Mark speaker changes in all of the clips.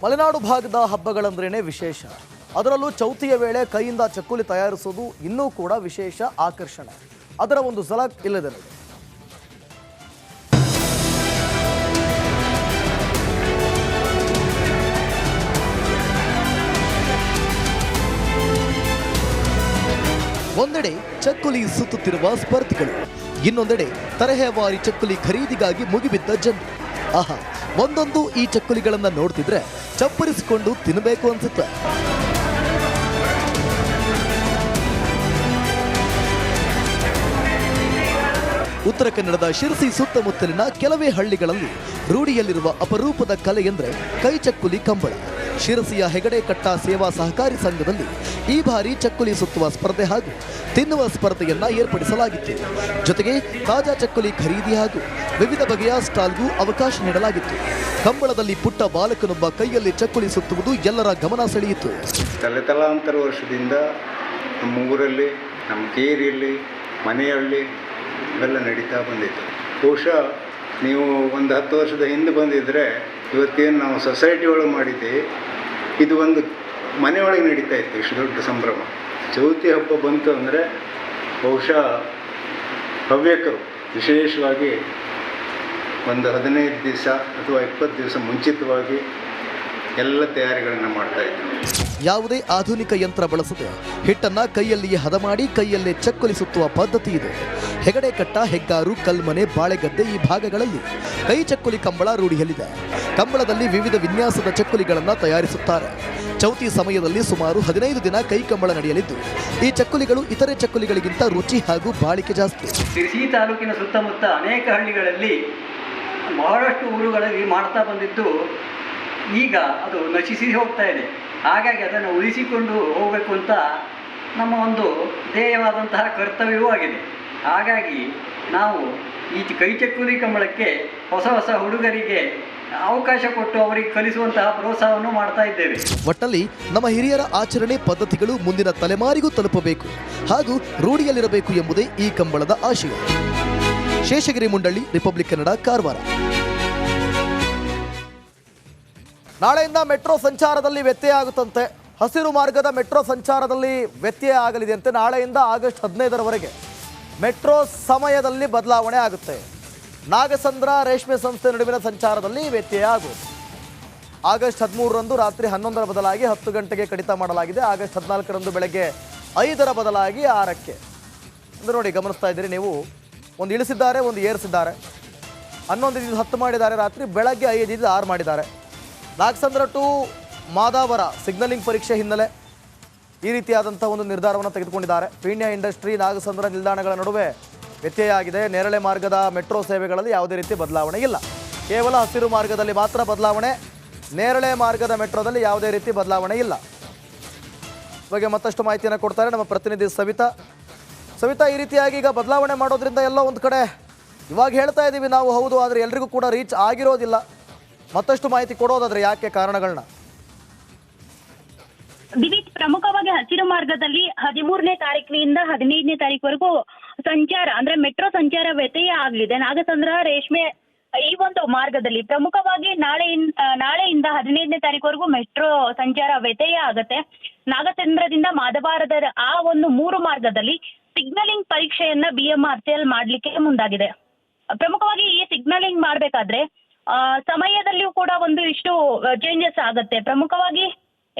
Speaker 1: ಮಲೆನಾಡು ಭಾಗದ ಹಬ್ಬಗಳಂದ್ರೇನೆ ವಿಶೇಷ. ಅದರಲ್ಲೂ ಚೌತಿಯ ವೇಳೆ ಕೈಯಿಂದ ಚಕ್ಕುಲಿ ತಯಾರಿಸುವುದು ಇನ್ನೂ ಕೂಡ ವಿಶೇಷ ಆಕರ್ಷಣೆ. ಅದರ ಒಂದು ಝಲಕ್ ಇಲ್ಲದೆ ನೋಡಿ. ಒಂದೆಡೆ ಚಕ್ಕುಲಿ ಸುತ್ತುತ್ತಿರುವ ಸ್ಪರ್ಧಿಗಳು, ಇನ್ನೊಂದೆಡೆ ತರಹೇವಾರಿ ಚಕ್ಕುಲಿ ಖರೀದಿಗಾಗಿ ಮುಗಿಬಿದ್ದ ಜನರು. ಆಹಾ, ಒಂದೊಂದು ಈ ಚಕ್ಕುಲಿಗಳನ್ನ ನೋಡ್ತಿದ್ರೆ ಚಪ್ಪರಿಸಿಕೊಂಡು ತಿನ್ನಬೇಕು ಅನ್ಸುತ್ತೆ. ಉತ್ತರ ಕನ್ನಡದ ಶಿರಸಿ ಸುತ್ತಮುತ್ತಲಿನ ಕೆಲವೇ ಹಳ್ಳಿಗಳಲ್ಲಿ ರೂಢಿಯಲ್ಲಿರುವ ಅಪರೂಪದ ಕಲೆ ಎಂದರೆ ಕೈ ಚಕ್ಕುಲಿ ಕಂಬಳ. ಶಿರಸಿಯ ಹೆಗಡೆ ಕಟ್ಟ ಸೇವಾ ಸಹಕಾರಿ ಸಂಘದಲ್ಲಿ ಈ ಬಾರಿ ಚಕ್ಕುಲಿ ಸುತ್ತುವ ಸ್ಪರ್ಧೆ ಹಾಗೂ ತಿನ್ನುವ ಸ್ಪರ್ಧೆಯನ್ನ ಏರ್ಪಡಿಸಲಾಗಿತ್ತು. ಜೊತೆಗೆ ತಾಜಾ ಚಕ್ಕುಲಿ ಖರೀದಿ ಹಾಗೂ ವಿವಿಧ ಬಗೆಯ ಸ್ಟಾಲ್ಗೂ ಅವಕಾಶ ನೀಡಲಾಗಿತ್ತು. ಕಂಬಳದಲ್ಲಿ ಪುಟ್ಟ ಬಾಲಕನೊಬ್ಬ ಕೈಯಲ್ಲಿ ಚಕ್ಕುಲಿ ಸುತ್ತುವುದು ಎಲ್ಲರ ಗಮನ ಸೆಳೆಯಿತು.
Speaker 2: ತಲೆತಲಾಂತರ ವರ್ಷದಿಂದ ನಮ್ಮ ಊರಲ್ಲಿ, ನಮ್ಮ ಕೇರಿಯಲ್ಲಿ, ಮನೆಯಲ್ಲಿ ಇವೆಲ್ಲ ನಡೀತಾ ಬಂದಿತ್ತು. ಬಹುಶಃ ನೀವು ಒಂದು 10 ವರ್ಷದ ಹಿಂದೆ ಬಂದಿದ್ದರೆ ಇವತ್ತೇನು ನಾವು ಸೊಸೈಟಿ ಒಳಗೆ ಮಾಡಿದ್ದೀವಿ, ಇದು ಒಂದು ಮನೆಯೊಳಗೆ ನಡೀತಾ ಇತ್ತು. ಇಷ್ಟು ದೊಡ್ಡ ಸಂಭ್ರಮ. ಚೌತಿ ಹಬ್ಬ ಬಂತು ಅಂದರೆ ಬಹುಶಃ ಹವ್ಯಕರು ವಿಶೇಷವಾಗಿ ಒಂದು 15 ದಿವಸ ಅಥವಾ 20 ದಿವಸ ಮುಂಚಿತವಾಗಿ ಎಲ್ಲ ತಯಾರಿಗಳನ್ನು ಮಾಡ್ತಾಯಿದ್ರು.
Speaker 1: ಯಾವುದೇ ಆಧುನಿಕ ಯಂತ್ರ ಬಳಸದೆ ಹಿಟ್ಟನ್ನ ಕೈಯಲ್ಲಿಯೇ ಹದ ಮಾಡಿ ಕೈಯಲ್ಲೇ ಚಕ್ಕುಲಿ ಸುತ್ತುವ ಪದ್ಧತಿ ಇದೆ. ಹೆಗಡೆ ಕಟ್ಟ, ಹೆಗ್ಗಾರು, ಕಲ್ಮನೆ, ಬಾಳೆಗದ್ದೆ ಈ ಭಾಗಗಳಲ್ಲಿ ಕೈ ಚಕ್ಕುಲಿ ಕಂಬಳ ರೂಢಿಯಲ್ಲಿದೆ. ಕಂಬಳದಲ್ಲಿ ವಿವಿಧ ವಿನ್ಯಾಸದ ಚಕ್ಕುಲಿಗಳನ್ನು ತಯಾರಿಸುತ್ತಾರೆ. ಚೌತಿ ಸಮಯದಲ್ಲಿ ಸುಮಾರು 15 ದಿನ ಕೈ ಕಂಬಳ ನಡೆಯಲಿದ್ದು ಈ ಚಕ್ಕುಲಿಗಳು ಇತರೆ ಚಕ್ಕುಲಿಗಳಿಗಿಂತ ರುಚಿ ಹಾಗೂ ಬಾಳಿಕೆ ಜಾಸ್ತಿ.
Speaker 3: ಶಿರಸಿ ತಾಲೂಕಿನ ಸುತ್ತಮುತ್ತ ಅನೇಕ ಹಳ್ಳಿಗಳಲ್ಲಿ ಬಹಳಷ್ಟು ಊರುಗಳಲ್ಲಿ ಮಾಡ್ತಾ ಬಂದಿದ್ದು ಈಗ ಅದು ನಶಿಸಿ ಹೋಗ್ತಾ ಇದೆ. ಹಾಗಾಗಿ ಅದನ್ನು ಉಳಿಸಿಕೊಂಡು ಹೋಗಬೇಕು ಅಂತ ನಮ್ಮ ಒಂದು ಧ್ಯೇಯವಾದಂತಹ ಕರ್ತವ್ಯವೂ ಆಗಿದೆ. ಹಾಗಾಗಿ ನಾವು ಈ ಕೈ ಚಕ್ಕುಲಿ ಕಂಬಳಕ್ಕೆ ಹೊಸ ಹೊಸ ಹುಡುಗರಿಗೆ ಅವಕಾಶ ಕೊಟ್ಟು ಅವರಿಗೆ ಕಲಿಸುವಂತಹ ಪ್ರೋತ್ಸಾಹವನ್ನು ಮಾಡ್ತಾ ಇದ್ದೇವೆ.
Speaker 1: ಒಟ್ಟಲ್ಲಿ ನಮ್ಮ ಹಿರಿಯರ ಆಚರಣೆ ಪದ್ಧತಿಗಳು ಮುಂದಿನ ತಲೆಮಾರಿಗೂ ತಲುಪಬೇಕು ಹಾಗೂ ರೂಢಿಯಲ್ಲಿರಬೇಕು ಎಂಬುದೇ ಈ ಕಂಬಳದ ಆಶಯ. ಶೇಷಗಿರಿ ಮುಂಡಳ್ಳಿ, ರಿಪಬ್ಲಿಕ್ ಕನ್ನಡ, ಕಾರವಾರ. ನಾಳೆಯಿಂದ ಮೆಟ್ರೋ ಸಂಚಾರದಲ್ಲಿ ವ್ಯತ್ಯಯ ಆಗುತ್ತಂತೆ. ಹಸಿರು ಮಾರ್ಗದ ಮೆಟ್ರೋ ಸಂಚಾರದಲ್ಲಿ ವ್ಯತ್ಯಯ ಆಗಲಿದೆಯಂತೆ. ನಾಳೆಯಿಂದ ಆಗಸ್ಟ್ 15ರವರೆಗೆ ಮೆಟ್ರೋ ಸಮಯದಲ್ಲಿ ಬದಲಾವಣೆ ಆಗುತ್ತೆ. ನಾಗಸಂದ್ರ ರೇಷ್ಮೆ ಸಂಸ್ಥೆ ನಡುವಿನ ಸಂಚಾರದಲ್ಲಿ ವ್ಯತ್ಯಯ ಆಗುತ್ತೆ. ಆಗಸ್ಟ್ 13ರಂದು ರಾತ್ರಿ 11ರ ಬದಲಾಗಿ 10 ಗಂಟೆಗೆ ಕಡಿತ ಮಾಡಲಾಗಿದೆ. ಆಗಸ್ಟ್ 14ರಂದು ಬೆಳಗ್ಗೆ 5ರ ಬದಲಾಗಿ 6ಕ್ಕೆ. ಅಂದರೆ ನೋಡಿ, ಗಮನಿಸ್ತಾ ಇದ್ದೀರಿ ನೀವು, ಒಂದು ಇಳಿಸಿದ್ದಾರೆ, ಒಂದು ಏರಿಸಿದ್ದಾರೆ. 11 10 ಮಾಡಿದ್ದಾರೆ ರಾತ್ರಿ, ಬೆಳಗ್ಗೆ 5 6 ಮಾಡಿದ್ದಾರೆ. ನಾಗಸಂದ್ರ ಟು ಮಾದಾವರ ಸಿಗ್ನಲಿಂಗ್ ಪರೀಕ್ಷೆ ಹಿನ್ನೆಲೆ ಈ ರೀತಿಯಾದಂಥ ಒಂದು ನಿರ್ಧಾರವನ್ನು ತೆಗೆದುಕೊಂಡಿದ್ದಾರೆ. ಪೀಣ್ಯ ಇಂಡಸ್ಟ್ರಿ, ನಾಗಸಂದ್ರ ನಿಲ್ದಾಣಗಳ ನಡುವೆ ವ್ಯತ್ಯಯ ಆಗಿದೆ. ನೇರಳೆ ಮಾರ್ಗದ ಮೆಟ್ರೋ ಸೇವೆಗಳಲ್ಲಿ ಯಾವುದೇ ರೀತಿ ಬದಲಾವಣೆ ಇಲ್ಲ. ಕೇವಲ ಹಸಿರು ಮಾರ್ಗದಲ್ಲಿ ಮಾತ್ರ ಬದಲಾವಣೆ. ನೇರಳೆ ಮಾರ್ಗದ ಮೆಟ್ರೋದಲ್ಲಿ ಯಾವುದೇ ರೀತಿ ಬದಲಾವಣೆ ಇಲ್ಲ. ಬಗ್ಗೆ ಮತ್ತಷ್ಟು ಮಾಹಿತಿಯನ್ನು ಕೊಡ್ತಾರೆ ನಮ್ಮ ಪ್ರತಿನಿಧಿ ಸವಿತಾ. ಈ ರೀತಿಯಾಗಿ ಈಗ ಬದಲಾವಣೆ ಮಾಡೋದ್ರಿಂದ ಎಲ್ಲೋ ಒಂದು ಕಡೆ ಇವಾಗ ಹೇಳ್ತಾ ಇದ್ದೀವಿ ನಾವು, ಹೌದು, ಆದರೆ ಎಲ್ರಿಗೂ ಕೂಡ ರೀಚ್ ಆಗಿರೋದಿಲ್ಲ. ಮತ್ತಷ್ಟು ಮಾಹಿತಿ ಕೊಡೋದಾದ್ರೆ ಯಾಕೆ, ಕಾರಣಗಳನ್ನ?
Speaker 4: ದಿವಿತ್, ಪ್ರಮುಖವಾಗಿ ಹಸಿರು ಮಾರ್ಗದಲ್ಲಿ 13ನೇ ತಾರೀಕಿನಿಂದ 15ನೇ ತಾರೀಕುವರೆಗೂ ಸಂಚಾರ ಅಂದ್ರೆ ಮೆಟ್ರೋ ಸಂಚಾರ ವ್ಯತ್ಯಯ ಆಗಲಿದೆ. ನಾಗಸಂದ್ರ ರೇಷ್ಮೆ ಈ ಒಂದು ಮಾರ್ಗದಲ್ಲಿ ಪ್ರಮುಖವಾಗಿ ನಾಳೆಯಿಂದ 15ನೇ ತಾರೀಕುವರೆಗೂ ಮೆಟ್ರೋ ಸಂಚಾರ ವ್ಯತ್ಯಯ ಆಗುತ್ತೆ. ನಾಗಸಂದ್ರದಿಂದ ಮಾದವಾರದ ಆ ಒಂದು 3 ಮಾರ್ಗದಲ್ಲಿ ಸಿಗ್ನಲಿಂಗ್ ಪರೀಕ್ಷೆಯನ್ನ BMRCL ಮಾಡ್ಲಿಕ್ಕೆ ಮುಂದಾಗಿದೆ. ಪ್ರಮುಖವಾಗಿ ಈ ಸಿಗ್ನಲಿಂಗ್ ಮಾಡ್ಬೇಕಾದ್ರೆ ಸಮಯದಲ್ಲಿಯೂ ಕೂಡ ಒಂದು ಇಷ್ಟು ಚೇಂಜಸ್ ಆಗುತ್ತೆ. ಪ್ರಮುಖವಾಗಿ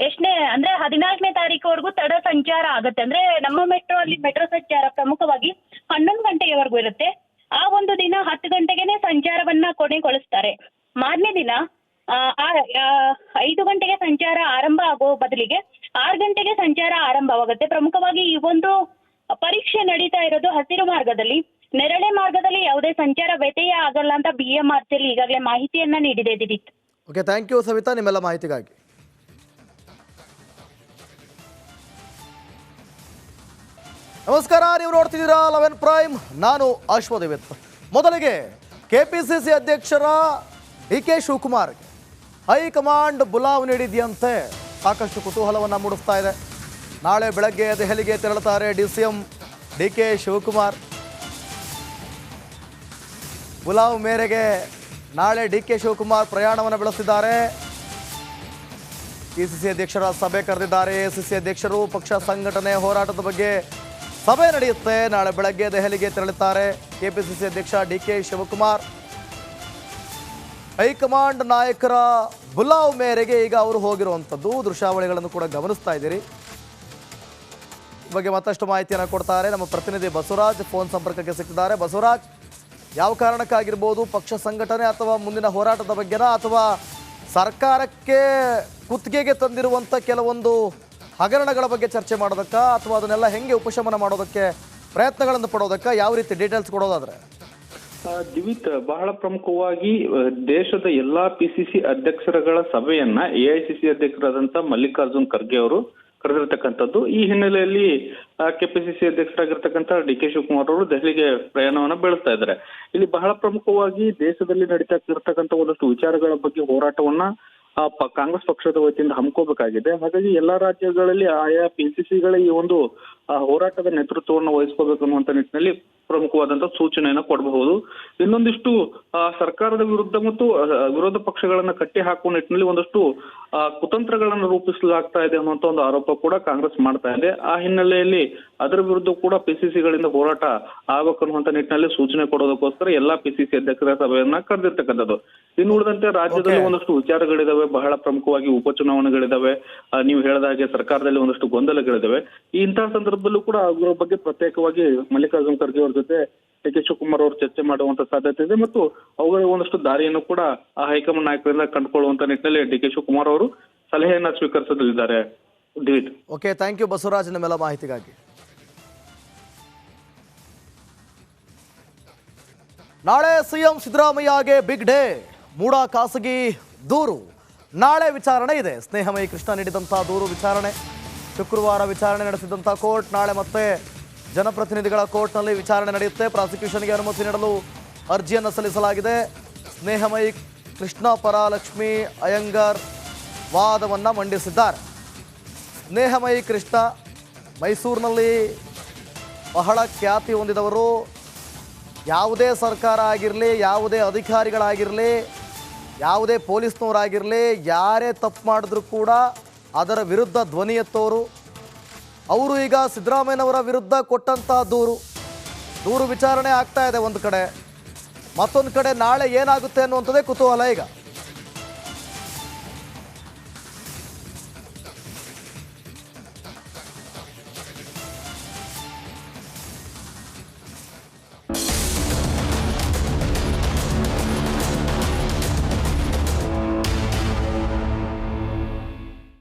Speaker 4: ಅಂದ್ರೆ 14ನೇ ತಾರೀಕುವರೆಗೂ ತಡ ಸಂಚಾರ ಆಗುತ್ತೆ. ಅಂದ್ರೆ ನಮ್ಮ ಮೆಟ್ರೋ ಸಂಚಾರ ಪ್ರಮುಖವಾಗಿ 11 ಗಂಟೆಯವರೆಗೂ ಇರುತ್ತೆ. ಆ ಒಂದು ದಿನ 10 ಗಂಟೆಗೆನೆ ಸಂಚಾರವನ್ನ ಕೊನೆಗೊಳಿಸ್ತಾರೆ. ಮಾರನೇ ದಿನ 5 ಗಂಟೆಗೆ ಸಂಚಾರ ಆರಂಭ ಆಗೋ ಬದಲಿಗೆ 6 ಗಂಟೆಗೆ ಸಂಚಾರ ಆರಂಭವಾಗುತ್ತೆ. ಪ್ರಮುಖವಾಗಿ ಈ ಒಂದು ಪರೀಕ್ಷೆ ನಡೀತಾ ಇರೋದು ಹಸಿರು ಮಾರ್ಗದಲ್ಲಿ. ನೇರಳೆ ಮಾರ್ಗದಲ್ಲಿ ಯಾವುದೇ ಸಂಚಾರ ವ್ಯತ್ಯಯ ಆಗಲ್ಲ ಅಂತ BMRCL ಈಗಾಗಲೇ ಮಾಹಿತಿಯನ್ನ ನೀಡಿದೆ. ದಿದಿತ್,
Speaker 1: ಓಕೆ, ಥ್ಯಾಂಕ್ ಯು ಸವಿತಾ ನಿಮ್ಮೆಲ್ಲ ಮಾಹಿತಿಗಾಗಿ. ನಮಸ್ಕಾರ, ನೀವು ನೋಡ್ತಿದ್ದೀರಾ 11 ಪ್ರೈಮ್. ನಾನು ಅಶ್ವದೇವತ್. ಮೊದಲಿಗೆ KPCC ಅಧ್ಯಕ್ಷರ DK ಶಿವಕುಮಾರ್ಗೆ ಹೈಕಮಾಂಡ್ ಬುಲಾವ್ ನೀಡಿದೆಯಂತೆ ಸಾಕಷ್ಟು ಕುತೂಹಲವನ್ನು ಮೂಡಿಸ್ತಾ ಇದೆ. ನಾಳೆ ಬೆಳಗ್ಗೆ ದೆಹಲಿಗೆ ತೆರಳುತ್ತಾರೆ DCM DK ಶಿವಕುಮಾರ್. ಬುಲಾವ್ ಮೇರೆಗೆ ನಾಳೆ DK ಶಿವಕುಮಾರ್ ಪ್ರಯಾಣವನ್ನು ಬೆಳೆಸಿದ್ದಾರೆ. ಕೆಪಿಸಿಸಿ ಅಧ್ಯಕ್ಷರ ಸಭೆ ಕರೆದಿದ್ದಾರೆ. ಎಸಿಸಿ ಅಧ್ಯಕ್ಷರು ಪಕ್ಷ ಸಂಘಟನೆ ಹೋರಾಟದ ಬಗ್ಗೆ ಸಭೆ ನಡೆಯುತ್ತೆ. ನಾಳೆ ಬೆಳಗ್ಗೆ ದೆಹಲಿಗೆ ತೆರಳುತ್ತಾರೆ ಕೆಪಿಸಿಸಿ ಅಧ್ಯಕ್ಷ ಡಿಕೆ ಶಿವಕುಮಾರ್. ಹೈಕಮಾಂಡ್ ನಾಯಕರ ಬುಲಾವ್ ಮೇರೆಗೆ ಈಗ ಅವರು ಹೋಗಿರುವಂಥದ್ದು ದೃಶ್ಯಾವಳಿಗಳನ್ನು ಕೂಡ ಗಮನಿಸ್ತಾ ಇದ್ದೀರಿ. ಈ ಬಗ್ಗೆ ಮತ್ತಷ್ಟು ಮಾಹಿತಿಯನ್ನು ಕೊಡ್ತಾರೆ ನಮ್ಮ ಪ್ರತಿನಿಧಿ ಬಸವರಾಜ್. ಫೋನ್ ಸಂಪರ್ಕಕ್ಕೆ ಸಿಕ್ಕಿದ್ದಾರೆ. ಬಸವರಾಜ್, ಯಾವ ಕಾರಣಕ್ಕಾಗಿರ್ಬೋದು, ಪಕ್ಷ ಸಂಘಟನೆ ಅಥವಾ ಮುಂದಿನ ಹೋರಾಟದ ಬಗ್ಗೆನಾ ಅಥವಾ ಸರ್ಕಾರಕ್ಕೆ ಕುತ್ತಿಗೆಗೆ ತಂದಿರುವಂಥ ಕೆಲವೊಂದು ಹಗರಣಗಳ ಬಗ್ಗೆ ಚರ್ಚೆ ಮಾಡೋದಕ್ಕ ಅಥವಾ ಅದನ್ನೆಲ್ಲ ಹೆಂಗೆ ಉಪಶಮನ ಮಾಡೋದಕ್ಕೆ ಪ್ರಯತ್ನಗಳನ್ನು ಪಡೋದಕ್ಕ, ಯಾವ ರೀತಿ ಡೀಟೇಲ್ಸ್ ಕೊಡೋದಾದ್ರೆ?
Speaker 5: ದಿವಿತ್, ಬಹಳ ಪ್ರಮುಖವಾಗಿ ದೇಶದ ಎಲ್ಲಾ ಪಿಸಿಸಿ ಅಧ್ಯಕ್ಷರುಗಳ ಸಭೆಯನ್ನ ಎಐಸಿಸಿ ಅಧ್ಯಕ್ಷರಾದಂತ ಮಲ್ಲಿಕಾರ್ಜುನ್ ಖರ್ಗೆ ಅವರು ಕರೆದಿರ್ತಕ್ಕಂಥದ್ದು. ಈ ಹಿನ್ನೆಲೆಯಲ್ಲಿ ಕೆಪಿಸಿಸಿ ಅಧ್ಯಕ್ಷರಾಗಿರ್ತಕ್ಕಂಥ ಡಿಕೆ ಶಿವಕುಮಾರ್ ಅವರು ದೆಹಲಿಗೆ ಪ್ರಯಾಣವನ್ನ ಬೆಳೆಸ್ತಾ ಇದ್ದಾರೆ. ಇಲ್ಲಿ ಬಹಳ ಪ್ರಮುಖವಾಗಿ ದೇಶದಲ್ಲಿ ನಡೀತಾ ಇರ್ತಕ್ಕಂಥ ಒಂದಷ್ಟು ವಿಚಾರಗಳ ಬಗ್ಗೆ ಹೋರಾಟವನ್ನ ಕಾಂಗ್ರೆಸ್ ಪಕ್ಷದ ವತಿಯಿಂದ ಹಮ್ಮಿಕೋಬೇಕಾಗಿದೆ. ಹಾಗಾಗಿ ಎಲ್ಲಾ ರಾಜ್ಯಗಳಲ್ಲಿ ಆಯಾ ಪಿಸಿಸಿಗಳ ಈ ಒಂದು ಹೋರಾಟದ ನೇತೃತ್ವವನ್ನು ವಹಿಸ್ಕೋಬೇಕು ಅನ್ನುವಂತ ನಿಟ್ಟಿನಲ್ಲಿ ಪ್ರಮುಖವಾದಂತಹ ಸೂಚನೆಯನ್ನ ಕೊಡಬಹುದು. ಇನ್ನೊಂದಿಷ್ಟು ಸರ್ಕಾರದ ವಿರುದ್ಧ ಮತ್ತು ವಿರೋಧ ಪಕ್ಷಗಳನ್ನ ಕಟ್ಟಿ ಹಾಕುವ ನಿಟ್ಟಿನಲ್ಲಿ ಒಂದಷ್ಟು ಕುತಂತ್ರಗಳನ್ನು ರೂಪಿಸಲಾಗ್ತಾ ಇದೆ ಅನ್ನುವಂತ ಒಂದು ಆರೋಪ ಕೂಡ ಕಾಂಗ್ರೆಸ್ ಮಾಡ್ತಾ ಇದೆ. ಆ ಹಿನ್ನೆಲೆಯಲ್ಲಿ ಅದರ ವಿರುದ್ಧ ಕೂಡ ಪಿಸಿಸಿಗಳಿಂದ ಹೋರಾಟ ಆಗ್ಬೇಕು ಅನ್ನುವಂತ ನಿಟ್ಟಿನಲ್ಲಿ ಸೂಚನೆ ಕೊಡೋದಕ್ಕೋಸ್ಕರ ಎಲ್ಲಾ ಪಿಸಿಸಿ ಅಧ್ಯಕ್ಷರ ಸಭೆಯನ್ನ ಕರೆದಿರ್ತಕ್ಕಂಥದ್ದು. ಇನ್ನು ಉಳಿದಂತೆ ರಾಜ್ಯದಲ್ಲಿ ಒಂದಷ್ಟು ವಿಚಾರಗಳಿದಾವೆ. ಬಹಳ ಪ್ರಮುಖವಾಗಿ ಉಪಚುನಾವಣೆಗಳಿದಾವೆ. ನೀವು ಹೇಳಿದ ಹಾಗೆ ಸರ್ಕಾರದಲ್ಲಿ ಒಂದಷ್ಟು ಗೊಂದಲಗಳಿದಾವೆ. ಇಂತಹ ಸಂದರ್ಭದಲ್ಲೂ ಕೂಡ ಅದರ ಬಗ್ಗೆ ಪ್ರತ್ಯೇಕವಾಗಿ ಮಲ್ಲಿಕಾರ್ಜುನ್ ಖರ್ಗೆ ಅವರ ಜೊತೆ ಡಿಕೆ ಶಿವಕುಮಾರ್ ಅವರು ಚರ್ಚೆ ಮಾಡುವಂತ ಸಾಧ್ಯತೆ ಇದೆ ಮತ್ತು ಅವುಗಳ ಒಂದಷ್ಟು ದಾರಿಯನ್ನು ಕೂಡ ಆ ಹೈಕಮಾಂಡ್ ನಾಯಕರಿಂದ ಕಂಡುಕೊಳ್ಳುವಂತ ನಿಟ್ಟಿನಲ್ಲಿ ಡಿಕೆ ಶಿವಕುಮಾರ್ ಅವರು ಸಲಹೆಯನ್ನ ಸ್ವೀಕರಿಸಲಿದ್ದಾರೆ. ದಿವಿತ್,
Speaker 1: ಓಕೆ, ಥ್ಯಾಂಕ್ ಯು ಬಸವರಾಜ್ ನಿಮ್ಮೆಲ್ಲ ಮಾಹಿತಿಗಾಗಿ. ನಾಳೆ ಸಿಎಂ ಸಿದ್ದರಾಮಯ್ಯಗೆ ಬಿಗ್ ಡೇ. ಮೂಡ ಖಾಸಗಿ ದೂರು ನಾಳೆ ವಿಚಾರಣೆ ಇದೆ. ಸ್ನೇಹಮಯಿ ಕೃಷ್ಣ ನೀಡಿದಂಥ ದೂರು ವಿಚಾರಣೆ ಶುಕ್ರವಾರ ವಿಚಾರಣೆ ನಡೆಸಿದಂಥ ಕೋರ್ಟ್ ನಾಳೆ ಮತ್ತೆ ಜನಪ್ರತಿನಿಧಿಗಳ ಕೋರ್ಟ್ನಲ್ಲಿ ವಿಚಾರಣೆ ನಡೆಯುತ್ತೆ. ಪ್ರಾಸಿಕ್ಯೂಷನ್ಗೆ ಅನುಮತಿ ನೀಡಲು ಅರ್ಜಿಯನ್ನು ಸಲ್ಲಿಸಲಾಗಿದೆ. ಸ್ನೇಹಮಯಿ ಕೃಷ್ಣ ಪರ ಲಕ್ಷ್ಮೀ ಅಯ್ಯಂಗಾರ್ ವಾದವನ್ನು ಮಂಡಿಸಿದ್ದಾರೆ. ಸ್ನೇಹಮಯಿ ಕೃಷ್ಣ ಮೈಸೂರಿನಲ್ಲಿ ಬಹಳ ಖ್ಯಾತಿ ಹೊಂದಿದವರು. ಯಾವುದೇ ಸರ್ಕಾರ ಆಗಿರಲಿ, ಯಾವುದೇ ಅಧಿಕಾರಿಗಳಾಗಿರಲಿ, ಯಾವುದೇ ಪೊಲೀಸ್ನವರಾಗಿರಲಿ, ಯಾರೇ ತಪ್ಪು ಮಾಡಿದ್ರೂ ಕೂಡ ಅದರ ವಿರುದ್ಧ ಧ್ವನಿ ಎತ್ತೋರು. ಅವರು ಈಗ ಸಿದ್ದರಾಮಯ್ಯನವರ ವಿರುದ್ಧ ಕೊಟ್ಟಂತಹ ದೂರು ವಿಚಾರಣೆ ಆಗ್ತಾ ಇದೆ ಒಂದು ಕಡೆ. ಮತ್ತೊಂದು ಕಡೆ ನಾಳೆ ಏನಾಗುತ್ತೆ ಅನ್ನುವಂಥದ್ದೇ ಕುತೂಹಲ ಈಗ.